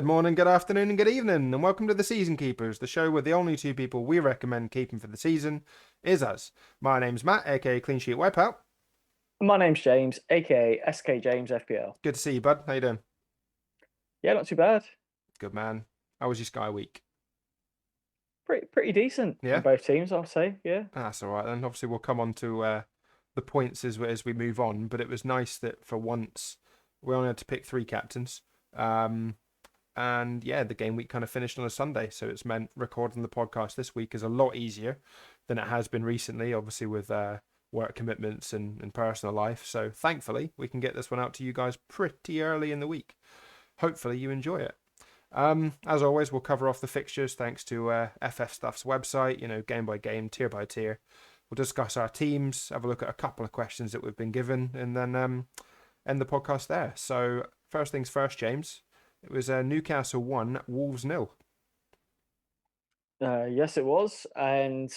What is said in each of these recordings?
Good morning, good afternoon, and good evening, and welcome to the Season Keepers, the show where the only two people we recommend keeping for the season is us. My name's Matt, aka Clean Sheet Wipeout. My name's James, aka SK James FPL. Good to see you, bud. How you doing? Yeah, not too bad. Good, man. How was your Sky week? Pretty decent Yeah, from both teams, I'll say. Yeah. that's all right then. Obviously, we'll come on to the points as we move on, but it was nice that for once we only had to pick three captains. And yeah, the game week kind of finished on a Sunday, so it's meant recording the podcast this week is a lot easier than it has been recently, obviously with work commitments and personal life. So thankfully, we can get this one out to you guys pretty early in the week. Hopefully you enjoy it. As always, we'll cover off the fixtures thanks to FF Stuff's website, game by game, tier by tier. We'll discuss our teams, have a look at a couple of questions that we've been given, and then end the podcast there. So first things first, James. It was Newcastle 1, Wolves 0. Yes, it was. And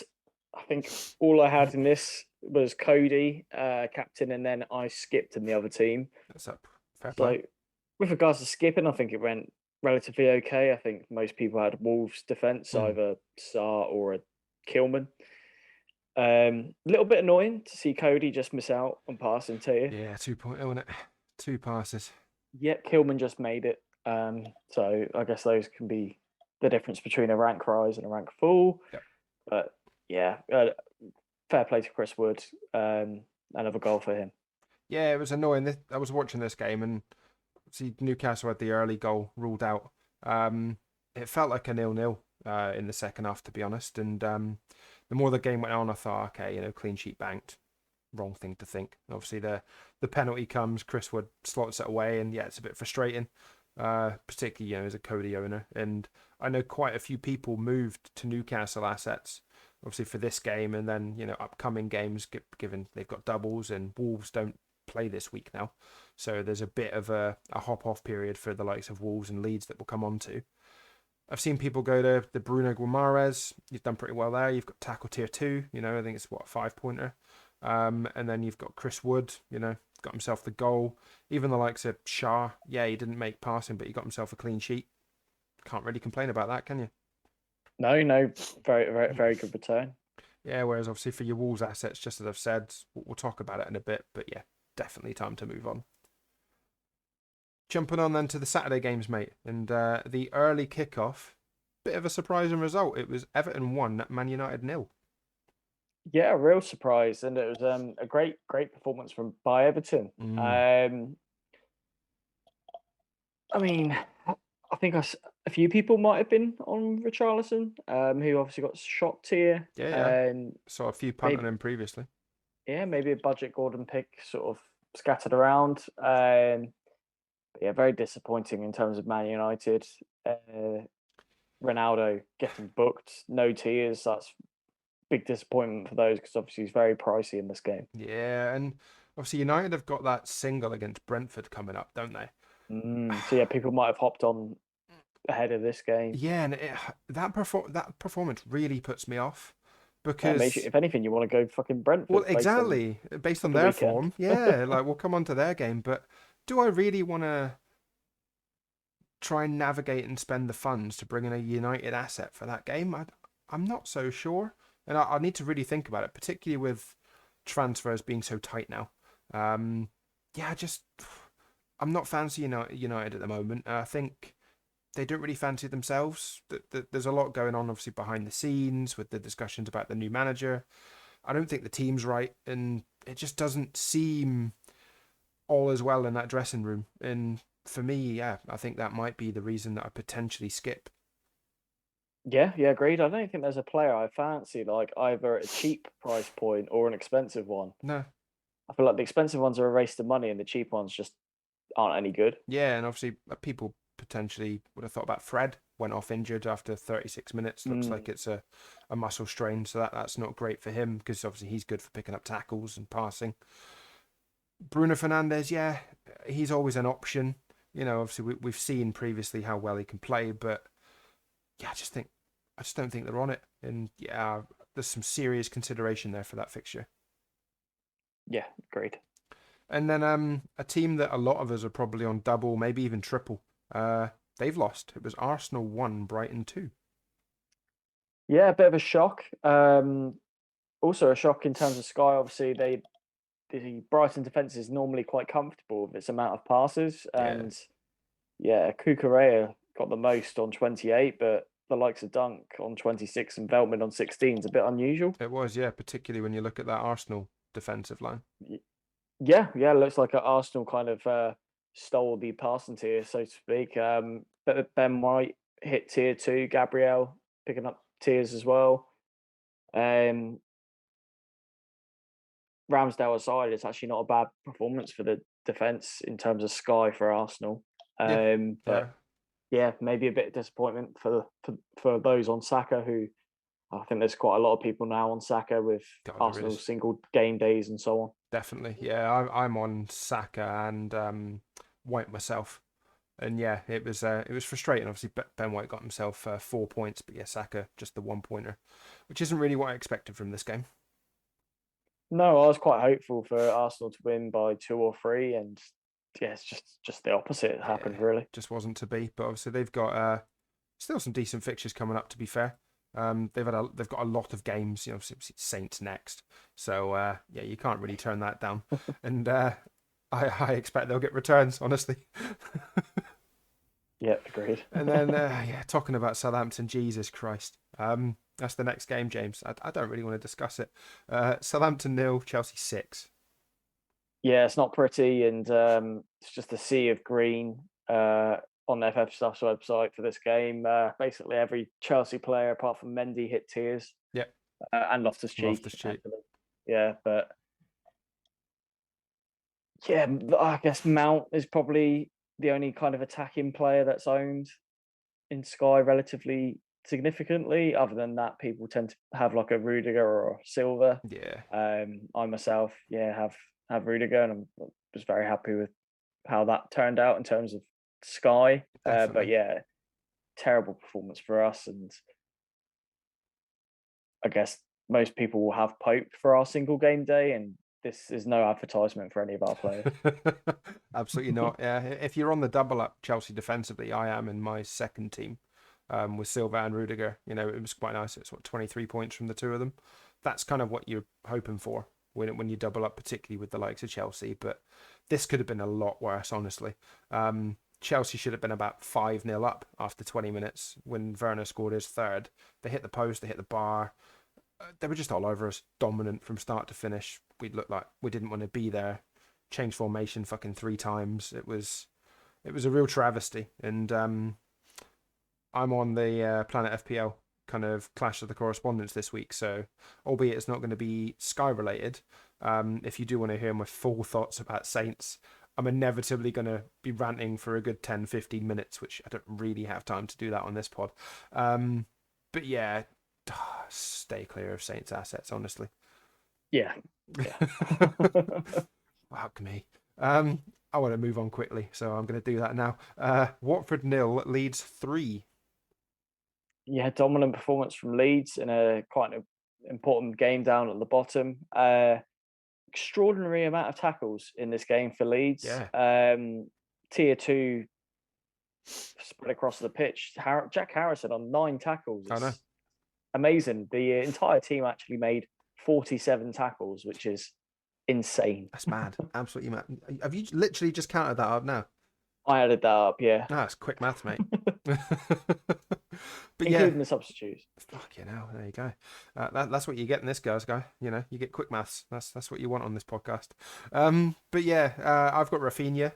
I think all I had in this was Cody, captain, and then I skipped in the other team. That's up. Fair So play. with regards to skipping, I think it went relatively okay. I think most people had Wolves defence, either Sarr or a Kilman. Little bit annoying to see Cody just miss out on passing to you. Yeah, 2.0, isn't it? Two passes. Yep, Kilman just made it. So I guess those can be the difference between a rank rise and a rank fall. Yep. But yeah, fair play to Chris Wood. Another goal for him. Yeah, it was annoying. I was watching this game and see Newcastle had the early goal ruled out. It felt like a 0-0 in the second half, to be honest. And the more the game went on, I thought, okay, clean sheet banked. Wrong thing to think. Obviously, the penalty comes. Chris Wood slots it away, and yeah, it's a bit frustrating. Particularly, as a Cody owner. And I know quite a few people moved to Newcastle assets, obviously for this game, and then, upcoming games, given they've got doubles and Wolves don't play this week now. So there's a bit of a hop-off period for the likes of Wolves and Leeds that we'll come on to. I've seen people go to the Bruno Guimaraes. You've done pretty well there. You've got tackle tier 2, I think it's a 5-pointer. And then you've got Chris Wood, got himself the goal. Even the likes of Shah, yeah, he didn't make passing, but he got himself a clean sheet. Can't really complain about that, can you? No, very good return. Yeah, whereas obviously for your Wolves assets, just as I've said, we'll talk about it in a bit, but yeah, definitely time to move on. Jumping on then to the Saturday games, mate, and the early kickoff, bit of a surprising result. It was Everton 1, Man United 0. Yeah, a real surprise, and it was a great performance by Everton. I mean, I think a few people might have been on Richarlison, who obviously got shocked here. Yeah. Saw a few punting him previously. Yeah, maybe a budget Gordon pick sort of scattered around. But yeah, very disappointing in terms of Man United. Ronaldo getting booked, no tears. That's big disappointment for those because obviously he's very pricey in this game. Yeah, and obviously United have got that single against Brentford coming up, don't they? So yeah, people might have hopped on ahead of this game. Yeah, and that performance really puts me off because if anything, you want to go fucking Brentford. Well, exactly, based on their form. Yeah, like we'll come on to their game, but do I really want to try and navigate and spend the funds to bring in a United asset for that game? I'm not so sure. And I need to really think about it, particularly with transfers being so tight now. Yeah, I'm not fancy United at the moment. I think they don't really fancy themselves. There's a lot going on, obviously, behind the scenes with the discussions about the new manager. I don't think the team's right, and it just doesn't seem all as well in that dressing room. And for me, yeah, I think that might be the reason that I potentially skip. Yeah, agreed. I don't think there's a player I fancy like either at a cheap price point or an expensive one. No. I feel like the expensive ones are a waste of money and the cheap ones just aren't any good. Yeah, and obviously people potentially would have thought about Fred. Went off injured after 36 minutes. Looks like it's a muscle strain, so that's not great for him because obviously he's good for picking up tackles and passing. Bruno Fernandes, yeah, he's always an option. Obviously we've seen previously how well he can play, but yeah, I just don't think they're on it. And yeah, there's some serious consideration there for that fixture. Yeah, agreed. And then a team that a lot of us are probably on double, maybe even triple. they've lost. It was Arsenal 1, Brighton 2. Yeah, a bit of a shock. Also a shock in terms of Sky. Obviously, the Brighton defence is normally quite comfortable with its amount of passes, Yeah, and yeah, Kukurea got the most on 28, but the likes of Dunk on 26 and Veltman on 16 is a bit unusual. it was. Yeah, particularly when you look at that Arsenal defensive line. Yeah, looks like Arsenal kind of stole the passing tier, so to speak. But Ben White hit tier 2, Gabriel picking up tiers as well. Um, Ramsdale aside, it's actually not a bad performance for the defence in terms of Sky for Arsenal. Yeah, But yeah. yeah, maybe a bit of disappointment for those on Saka, who I think there's quite a lot of people now on Saka with God, there Arsenal is single game days and so on. definitely. Yeah, I'm on Saka and White myself. And yeah, it was frustrating. Obviously, Ben White got himself 4 points, but yeah, Saka just the 1 pointer, which isn't really what I expected from this game. No, I was quite hopeful for Arsenal to win by 2 or 3, and yeah, it's just the opposite Yeah, happened really. just wasn't to be. But obviously, they've got still some decent fixtures coming up. To be fair, they've got a lot of games. You know, Saints next, so yeah, you can't really turn that down. And I expect they'll get returns, honestly. Yeah, agreed. And then, yeah, talking about Southampton, Jesus Christ. That's the next game, James. I don't really want to discuss it. Southampton 0, Chelsea 6. Yeah, it's not pretty, and it's just a sea of green on the FF Stuff's website for this game. Basically, every Chelsea player apart from Mendy hit tears, Yeah, and Loftus Cheek. Loftus Cheek. Yeah, but yeah, I guess Mount is probably the only kind of attacking player that's owned in Sky relatively significantly. Other than that, people tend to have like a Rudiger or a Silva. Yeah, I myself, yeah, have Rudiger, and I was very happy with how that turned out in terms of Sky. But definitely. yeah, terrible performance for us, and I guess most people will have Pope for our single game day, and this is no advertisement for any of our players. Absolutely not. Yeah, if you're on the double up Chelsea defensively, I am in my second team with Silva and Rudiger. You know, it was quite nice. It's 23 points from the two of them. That's kind of what you're hoping for when you double up, particularly with the likes of Chelsea. But this could have been a lot worse, honestly. Chelsea should have been about 5-0 up after 20 minutes when Werner scored his third. They hit the post, they hit the bar. They were just all over us, dominant from start to finish. We looked like we didn't want to be there. Changed formation fucking 3 times. It was a real travesty. And I'm on the Planet FPL kind of clash of the correspondence this week. So, albeit it's not going to be Sky related, if you do want to hear my full thoughts about Saints, I'm inevitably going to be ranting for a good 10-15 minutes, which I don't really have time to do that on this pod. But yeah, stay clear of Saints assets, honestly. Yeah, yeah. Fuck me. I want to move on quickly, so I'm going to do that now. Watford 0, Leeds 3. Yeah, dominant performance from Leeds in a quite an important game down at the bottom. Extraordinary amount of tackles in this game for Leeds. Yeah, Tier 2 spread across the pitch. Jack Harrison on 9 tackles. I know. It's amazing. The entire team actually made 47 tackles, which is insane. That's mad. Absolutely mad. Have you literally just counted that up now? I added that up, yeah. No, it's quick maths, mate. But yeah, Including the substitutes. fuck you know. There you go. That's what you get in this guy. You know, you get quick maths. That's what you want on this podcast. But yeah, I've got Rafinha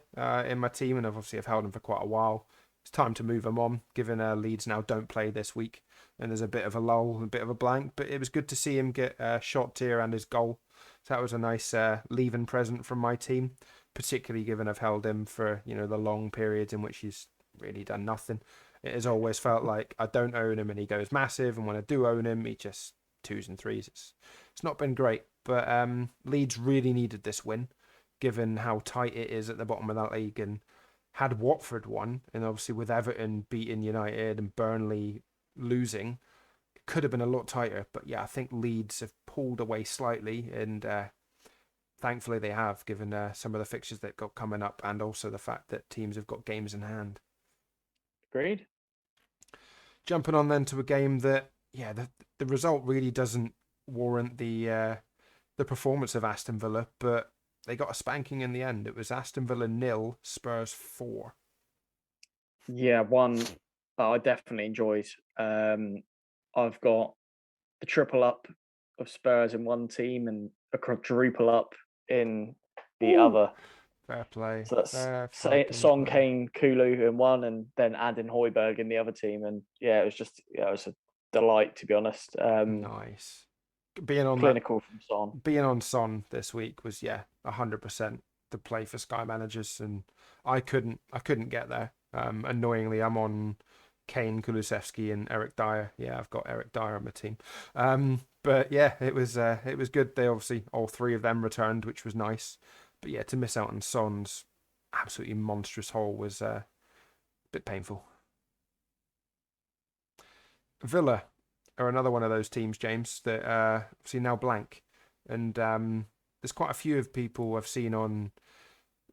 in my team, and I've held him for quite a while. It's time to move him on, given Leeds now don't play this week, and there's a bit of a lull, a bit of a blank. But it was good to see him get a shot tier and his goal. So that was a nice leaving present from my team, particularly given I've held him for the long periods in which he's really done nothing. It has always felt like I don't own him and he goes massive, and when I do own him, he just 2s and 3s. It's not been great, but Leeds really needed this win, given how tight it is at the bottom of that league, and had Watford won, and obviously with Everton beating United and Burnley losing, it could have been a lot tighter. But yeah, I think Leeds have pulled away slightly, and thankfully they have, given some of the fixtures they've got coming up, and also the fact that teams have got games in hand. Agreed. Jumping on then to a game that, yeah, the result really doesn't warrant the performance of Aston Villa, but they got a spanking in the end. It was Aston Villa 0, Spurs 4. Yeah, one I definitely enjoyed. I've got the triple up of Spurs in one team and a quadruple up in the Ooh. other. Fair play. So that's Fair fucking Son, play. Kane, Kulu in one, and then Adin Højbjerg in the other team. And yeah, it was a delight, to be honest. Nice. Being on Clinical from Son. being on Son this week was 100% the play for Sky managers, and I couldn't get there. Annoyingly, I'm on Kane, Kulusevski, and Eric Dyer. Yeah, I've got Eric Dyer on my team. But yeah, it was good. They obviously all three of them returned, which was nice. But yeah, to miss out on Son's absolutely monstrous haul was a bit painful. Villa are another one of those teams, James, that obviously now blank, and there's quite a few of people I've seen on,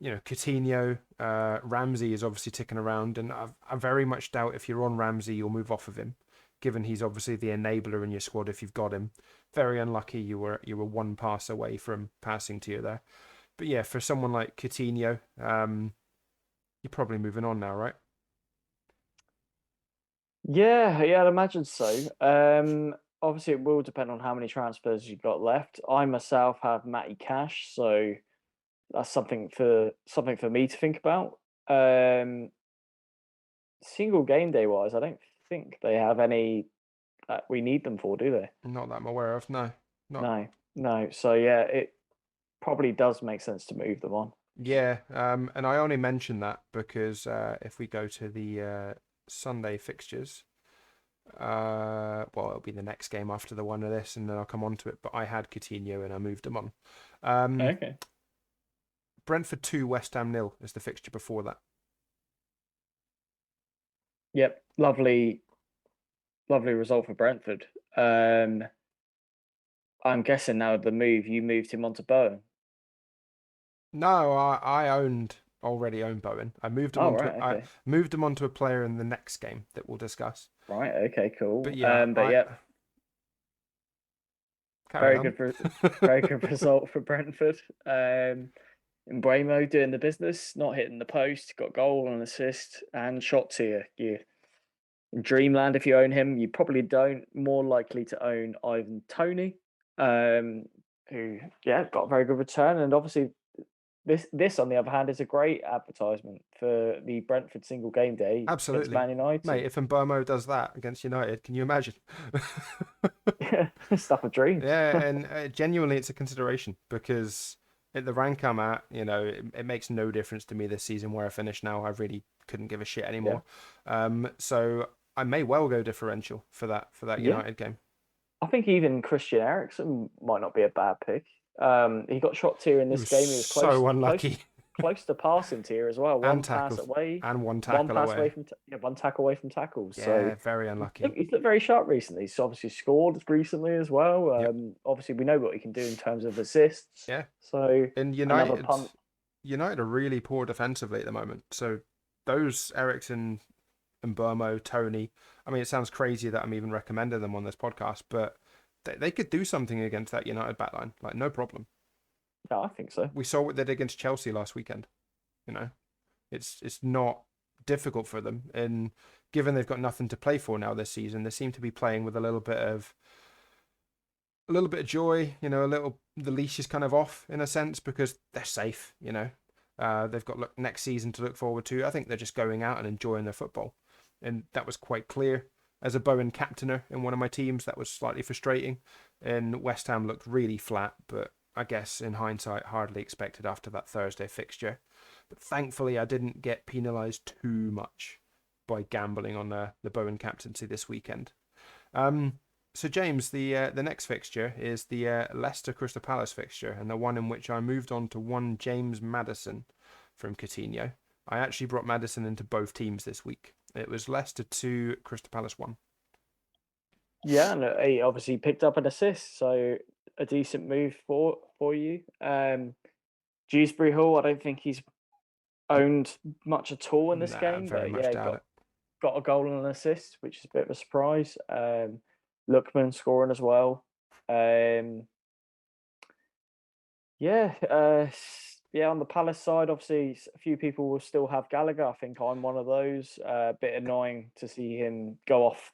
Coutinho. Ramsey is obviously ticking around, and I very much doubt if you're on Ramsey, you'll move off of him, given he's obviously the enabler in your squad if you've got him. Very unlucky you were one pass away from passing to you there. But yeah, for someone like Coutinho, you're probably moving on now, right? Yeah, I'd imagine so. Obviously, it will depend on how many transfers you've got left. I myself have Matty Cash, so that's something for me to think about. Single game day wise, I don't think they have any that we need them for, do they? Not that I'm aware of, no. No. So yeah, it probably does make sense to move them on. Yeah, and I only mention that because if we go to the Sunday fixtures, well, it'll be the next game after the one of this, and then I'll come on to it. But I had Coutinho and I moved him on. Okay. Brentford 2, West Ham 0 is the fixture before that. Yep, lovely result for Brentford. I'm guessing now the move you moved him onto Bowen. No, I already owned Bowen. I moved him I moved him onto a player in the next game that we'll discuss. Right. Okay. Cool. But yeah, very good result for Brentford. Mbeumo doing the business, not hitting the post, got goal and assist and shot to you. In Dreamland, if you own him, you probably don't. More likely to own Ivan Toney, who got a very good return, and obviously this on the other hand is a great advertisement for the Brentford single game day. Absolutely, against Man United. Mate, if Mbeumo does that against United, can you imagine? Stuff of dreams. Yeah, and genuinely, it's a consideration because at the rank I'm at, it makes no difference to me this season where I finish now. I really couldn't give a shit anymore. So I may well go differential for that United game. I think even Christian Eriksen might not be a bad pick. He got shot tier in this game. He was close, so unlucky. Close to passing tier as well. One pass away and one tackle away. One tackle away from tackles. Yeah, so very unlucky. He's looked very sharp recently. He's obviously scored recently as well. Obviously, we know what he can do in terms of assists. Yeah. So in United are really poor defensively at the moment. So those Eriksen and Mbeumo, Toney. I mean, it sounds crazy that I'm even recommending them on this podcast, but they could do something against that United backline, like no problem. Yeah, I think so. We saw what they did against Chelsea last weekend. It's not difficult for them, and given they've got nothing to play for now this season, they seem to be playing with a little bit of joy. The leash is kind of off in a sense because they're safe. They've got next season to look forward to. I think they're just going out and enjoying their football, and that was quite clear. As a Bowen captainer in one of my teams, that was slightly frustrating. And West Ham looked really flat, but I guess in hindsight, hardly expected after that Thursday fixture. But thankfully, I didn't get penalised too much by gambling on the Bowen captaincy this weekend. So James, the next fixture is the Leicester Crystal Palace fixture, and the one in which I moved on to one James Maddison from Coutinho. I actually brought Maddison into both teams this week. It was Leicester 2, Crystal Palace 1. Yeah, and he obviously picked up an assist, so a decent move for you. Dewsbury Hall, I don't think he's owned much at all in this game, very but much doubt it. got a goal and an assist, which is a bit of a surprise. Lookman scoring as well. Yeah, yeah. On the Palace side, obviously, a few people will still have Gallagher. I think I'm one of those. A bit annoying to see him go off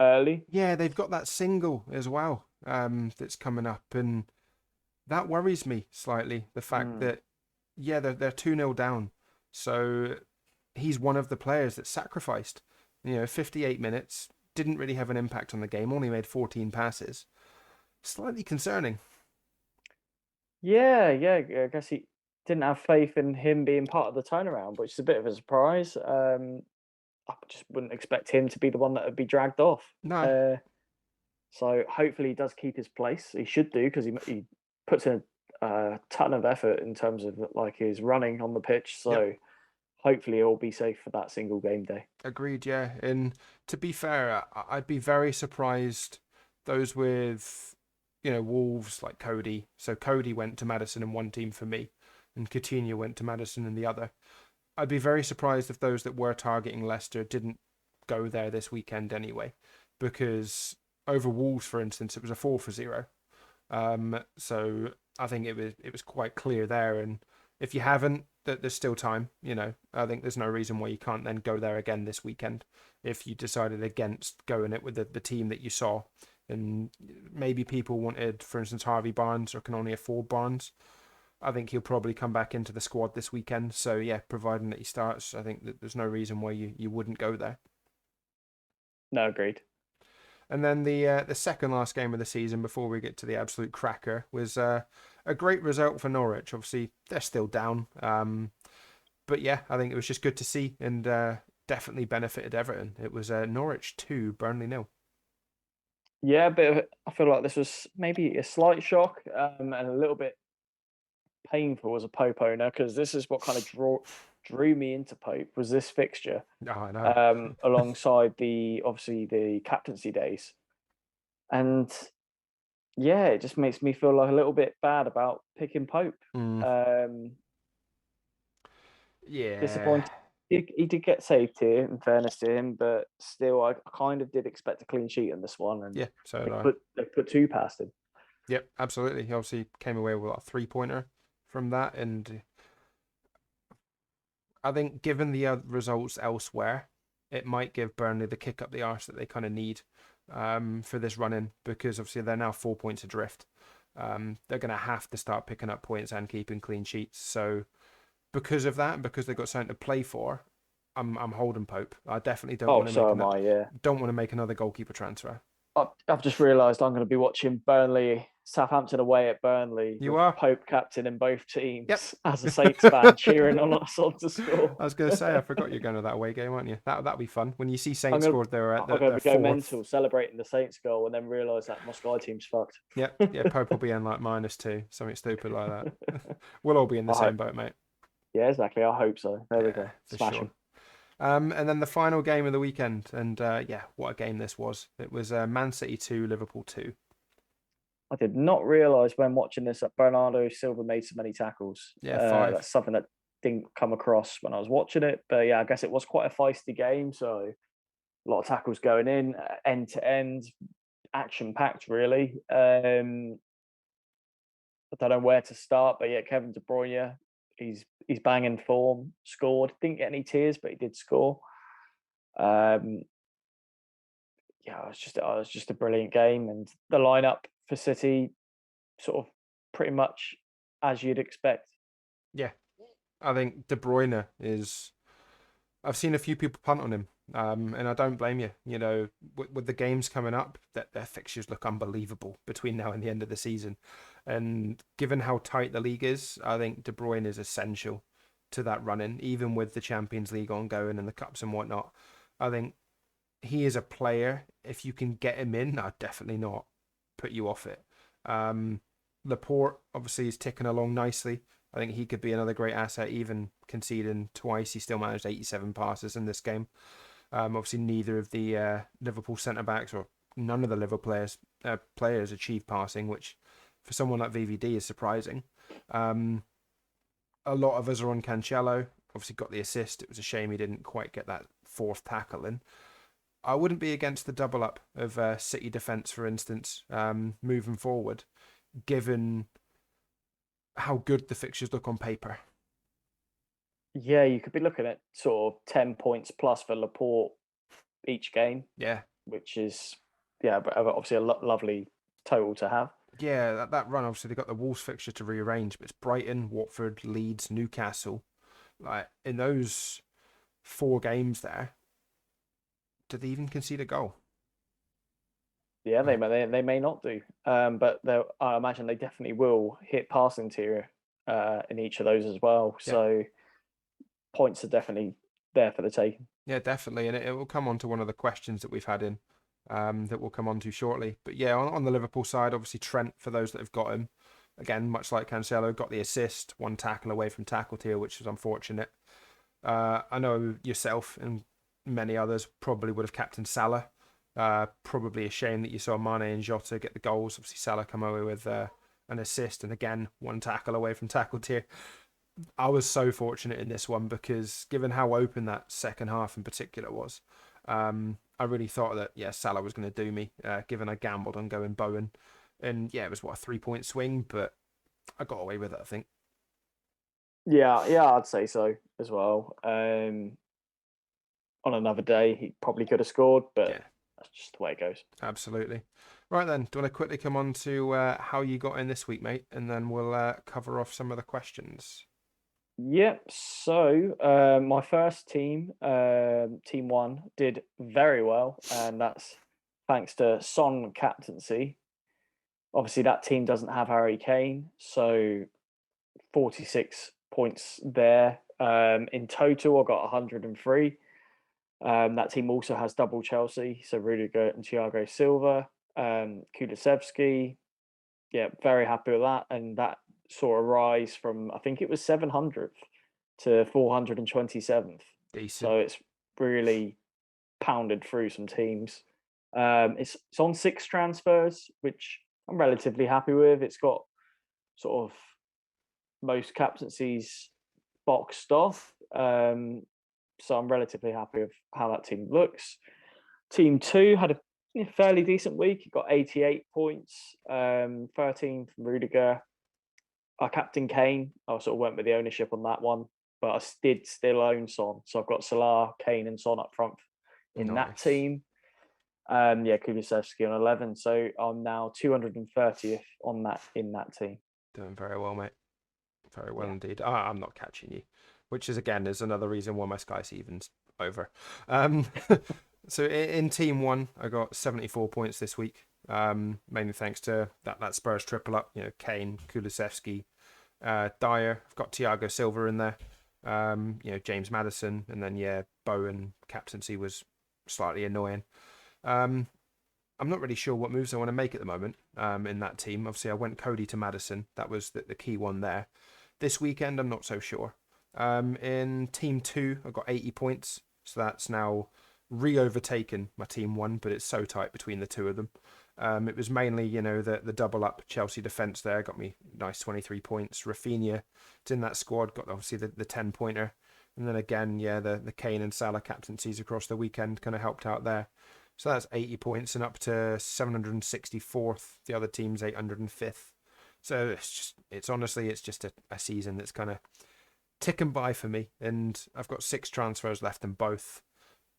early. Yeah, they've got that single as well that's coming up, and that worries me slightly. The fact Mm. that, yeah, they're 2-0 down. So he's one of the players that's sacrificed. 58 minutes, didn't really have an impact on the game, only made 14 passes. Slightly concerning. Yeah, yeah. I guess he didn't have faith in him being part of the turnaround, which is a bit of a surprise. I just wouldn't expect him to be the one that would be dragged off. No, Uh, so hopefully he does keep his place. He should do because he puts in a ton of effort in terms of like his running on the pitch. yep, So hopefully he'll be safe for that single game day. agreed, yeah. And to be fair, I'd be very surprised those with, Wolves like Cody. So Cody went to Madison in one team for me, and Coutinho went to Madison in the other. I'd be very surprised if those that were targeting Leicester didn't go there this weekend anyway, because over Wolves, for instance, it was a 4-0. So I think it was quite clear there. And if you haven't, that there's still time. I think there's no reason why you can't then go there again this weekend if you decided against going it with the team that you saw. And maybe people wanted, for instance, Harvey Barnes or can only afford Barnes. I think he'll probably come back into the squad this weekend. So yeah, providing that he starts, I think that there's no reason why you wouldn't go there. No, agreed. And then the second last game of the season before we get to the absolute cracker was a great result for Norwich. Obviously, they're still down. But yeah, I think it was just good to see and definitely benefited Everton. It was Norwich 2, Burnley 0. Yeah, I feel like this was maybe a slight shock and a little bit painful as a Pope owner because this is what kind of drew me into Pope was this fixture Oh, I know. alongside obviously the captaincy days, and yeah, it just makes me feel like a little bit bad about picking Pope. Mm, Um, yeah. Disappointed. He did get saved here, in fairness to him, but still, I kind of did expect a clean sheet in this one, and Yeah, so they did I. put two past him. Yep, absolutely. He obviously came away with a 3-pointer from that. And I think given the results elsewhere, it might give Burnley the kick up the arse that they kind of need for this run in, because obviously they're now 4 points adrift. They're going to have to start picking up points and keeping clean sheets. So because of that, and because they've got something to play for, I'm holding Pope. I definitely don't Oh, want to so am I. Yeah, make another goalkeeper transfer. I've just realised I'm going to be watching Southampton away at Burnley You with are? Pope captain in both Yep. teams as a Saints fan cheering on us on to score. I was going to say, I forgot you're going to that away game, aren't you? That'd be fun. When you see Saints scored, they're at I'm gonna their go fourth. mental celebrating the Saints goal and then realise that my Sky team's fucked. Yep, yeah, Pope will be in like -2, something stupid like that. We'll all be in the I same hope. boat, mate. Yeah, exactly. I hope so. There we Yeah, go. for Smash sure. them. And then the final game of the weekend, and yeah, what a game this was. It was Man City 2, Liverpool 2. I did not realise when watching this that Bernardo Silva made so many tackles. Yeah, 5. That's something that didn't come across when I was watching it. But yeah, I guess it was quite a feisty game. So a lot of tackles going in, end to end, action packed, really. I don't know where to start, but yeah, Kevin De Bruyne, he's banging form. Scored, didn't get any tears, but he did score. Um, yeah, it was just a brilliant game, and the lineup for City, sort of pretty much as you'd expect. Yeah, I think De Bruyne is. I've seen a few people punt on him, and I don't blame you. With the games coming up, that their fixtures look unbelievable between now and the end of the season. And given how tight the league is, I think De Bruyne is essential to that running, even with the Champions League ongoing and the cups and whatnot. I think he is a player. If you can get him in, I'd definitely not put you off it. Laporte obviously is ticking along nicely. I think he could be another great asset, even conceding twice. He still managed 87 passes in this game. Obviously, neither of the Liverpool centre-backs or none of the Liverpool players achieved passing, which for someone like VVD is surprising. A lot of us are on Cancelo. Obviously got the assist. It was a shame he didn't quite get that fourth tackle in. I wouldn't be against the double up of City defence, for instance, moving forward, given how good the fixtures look on paper. Yeah, you could be looking at sort of 10 points plus for Laporte each game. Yeah. Which is, but obviously a lovely total to have. Yeah, that run, obviously, they got the Wolves fixture to rearrange, but it's Brighton, Watford, Leeds, Newcastle. Like, in those 4 games there, did they even concede a goal? Yeah, they may not do, but I imagine they definitely will hit pass interior in each of those as well. Yeah. So points are definitely there for the taking. Yeah, definitely, and it will come on to one of the questions that we've had in that we'll come on to shortly. But yeah, on the Liverpool side, obviously Trent, for those that have got him, again, much like Cancelo, got the assist, 1 tackle away from tackle tier, which was unfortunate. I know yourself and many others probably would have captained Salah. Probably a shame that you saw Mane and Jota get the goals. Obviously, Salah come away with an assist, and again, 1 tackle away from tackle tier. I was so fortunate in this one because given how open that second half in particular was, I really thought that, Salah was going to do me, given I gambled on going Bowen. And yeah, it was, a 3-point swing, but I got away with it, I think. Yeah, I'd say so as well. On another day, he probably could have scored, but that's just the way it goes. Absolutely. Right then, do you want to quickly come on to how you got in this week, mate? And then we'll cover off some of the questions. Yep. So my first team, Team 1, did very well, and that's thanks to Son captaincy. Obviously, that team doesn't have Harry Kane, so 46 points there. In total, I got 103. That team also has double Chelsea, so Rudiger and Thiago Silva, Kulusevski. Yeah, very happy with that, and that saw a rise from, I think it was 700th to 427th. Decent. So it's really pounded through some teams. It's on 6 transfers, which I'm relatively happy with. It's got sort of most captaincies boxed off. So I'm relatively happy with how that team looks. Team 2 had a fairly decent week. It got 88 points, 13 from Rudiger. I captain Kane. I sort of went with the ownership on that one, but I did still own Son. So I've got Salah, Kane, and Son up front in that team. Kulusevski on 11. So I'm now 230th in that team. Doing very well, mate. Very well indeed. I'm not catching you, which is another reason why my SkyFF's over. So in Team 1, I got 74 points this week. Mainly thanks to that Spurs triple up. Kane, Kulusevski, Dyer. I've got Thiago Silva in there. James Maddison, and then Bowen captaincy was slightly annoying. I'm not really sure what moves I want to make at the moment. In that team, obviously I went Cody to Maddison. That was the key one there. This weekend, I'm not so sure. In Team 2, I got 80 points, so that's now re-overtaken my Team 1, but it's so tight between the two of them. It was mainly, the double up Chelsea defence there got me nice 23 points. Rafinha, it's in that squad, got obviously the 10-pointer. And then again, the Kane and Salah captaincies across the weekend kind of helped out there. So that's 80 points and up to 764th. The other team's 805th. So it's honestly just a season that's kind of ticking by for me. And I've got 6 transfers left in both.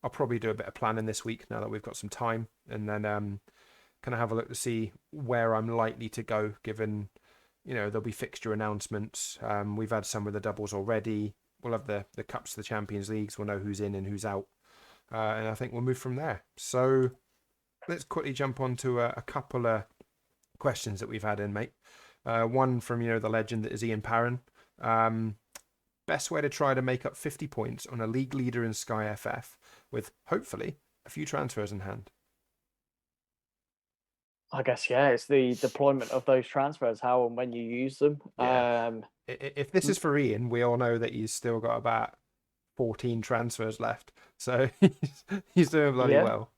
I'll probably do a bit of planning this week now that we've got some time. And then kind of have a look to see where I'm likely to go, given, there'll be fixture announcements. We've had some of the doubles already. We'll have the Cups of the Champions Leagues. We'll know who's in and who's out. And I think we'll move from there. So let's quickly jump on to a couple of questions that we've had in, mate. One from, the legend that is Ian Parron. Best way to try to make up 50 points on a league leader in SkyFF with, hopefully, a few transfers in hand. I guess, it's the deployment of those transfers, how and when you use them. Yeah. If this is for Ian, we all know that he's still got about 14 transfers left. So he's doing bloody well.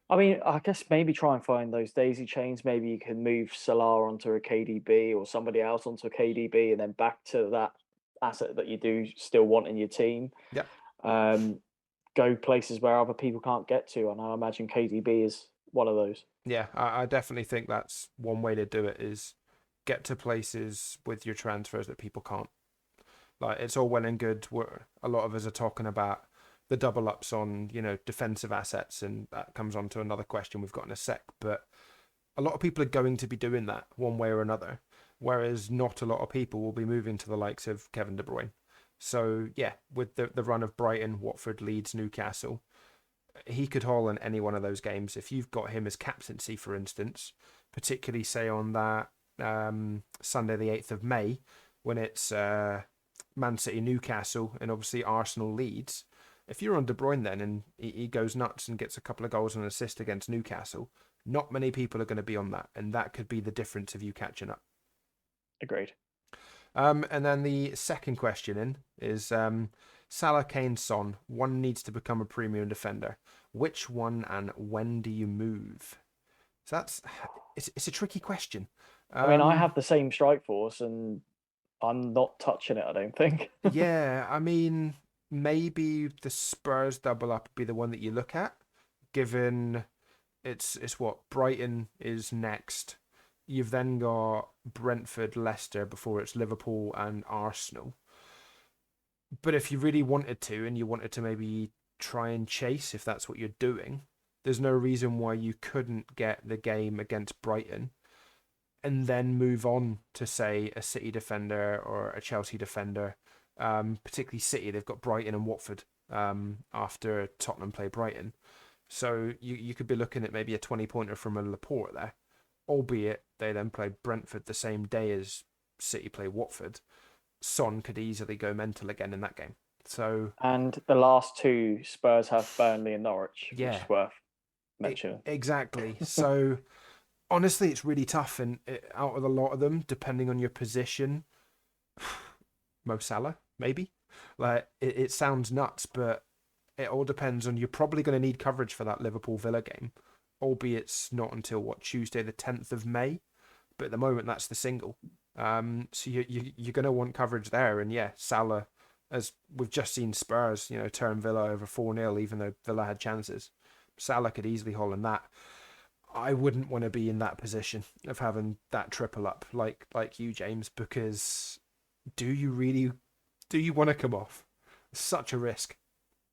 I mean, I guess maybe try and find those daisy chains. Maybe you can move Salah onto a KDB or somebody else onto a KDB and then back to that asset that you do still want in your team. Yeah. go places where other people can't get to, and I imagine KDB is one of those. Yeah, I definitely think that's one way to do it, is get to places with your transfers that people can't. Like, it's all well and good. A lot of us are talking about the double ups on, defensive assets, and that comes on to another question we've got in a sec. But a lot of people are going to be doing that one way or another, whereas not a lot of people will be moving to the likes of Kevin De Bruyne. So yeah, with the run of Brighton, Watford, Leeds, Newcastle, he could haul in any one of those games. If you've got him as captaincy, for instance, particularly say on that Sunday the 8th of May, when it's Man City, Newcastle, and obviously Arsenal, Leeds. If you're on De Bruyne then and he goes nuts and gets a couple of goals and an assist against Newcastle, not many people are going to be on that, and that could be the difference of you catching up. Agreed. And then the second question in is Salah, Kane, Son. One needs to become a premium defender. Which one and when do you move? So it's a tricky question. I mean, I have the same strike force, and I'm not touching it, I don't think. Yeah, I mean, maybe the Spurs double up would be the one that you look at, given it's what Brighton is next. You've then got Brentford, Leicester before it's Liverpool and Arsenal. But if you really wanted to, and you wanted to maybe try and chase, if that's what you're doing, there's no reason why you couldn't get the game against Brighton and then move on to, say, a City defender or a Chelsea defender. Particularly City, they've got Brighton and Watford after Tottenham play Brighton. So you could be looking at maybe a 20-pointer from a Laporte there, albeit they then played Brentford the same day as City play Watford. Son could easily go mental again in that game. So, and the last two Spurs have Burnley and Norwich, which is worth mentioning. Exactly. So honestly, it's really tough, and out of a lot of them, depending on your position, Mo Salah, maybe. Like, it sounds nuts, but it all depends on, you're probably going to need coverage for that Liverpool Villa game, albeit it's not until Tuesday the 10th of May, but at the moment that's the single. So you're going to want coverage there, and yeah, Salah, as we've just seen Spurs, turn Villa over 4-0, even though Villa had chances. Salah could easily haul in that. I wouldn't want to be in that position of having that triple up like you, James, because do you want to come off? It's such a risk.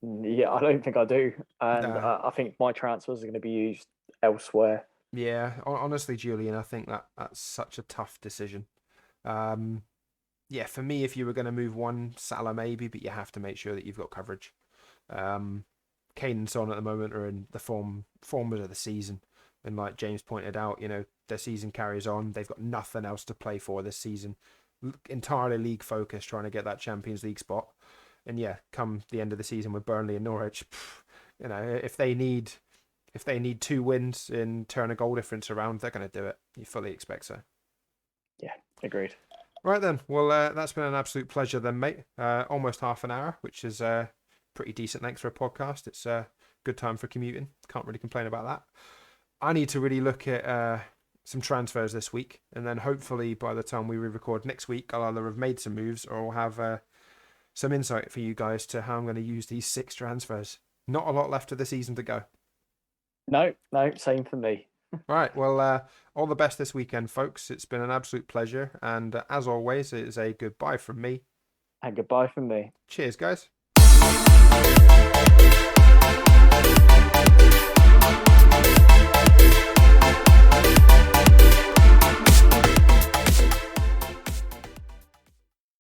Yeah, I don't think I do. And I think my transfers are going to be used elsewhere. Yeah, honestly, Julian, I think that's such a tough decision. Yeah, for me, if you were going to move one, Salah maybe, but you have to make sure that you've got coverage. Kane and Son at the moment are in the formers of the season. And like James pointed out, their season carries on. They've got nothing else to play for this season. Entirely league focused, trying to get that Champions League spot. And yeah, come the end of the season with Burnley and Norwich, if they need 2 wins and turn a goal difference around, they're going to do it. You fully expect so. Yeah, agreed. Right then. Well, that's been an absolute pleasure then, mate. Almost half an hour, which is pretty decent length for a podcast. It's a good time for commuting. Can't really complain about that. I need to really look at some transfers this week, and then hopefully by the time we record next week, I'll either have made some moves or I'll have some insight for you guys to how I'm going to use these 6 transfers. Not a lot left of the season to go. No, same for me. Right, well, all the best this weekend, folks. It's been an absolute pleasure, and as always, it is a goodbye from me. And goodbye from me. Cheers, guys.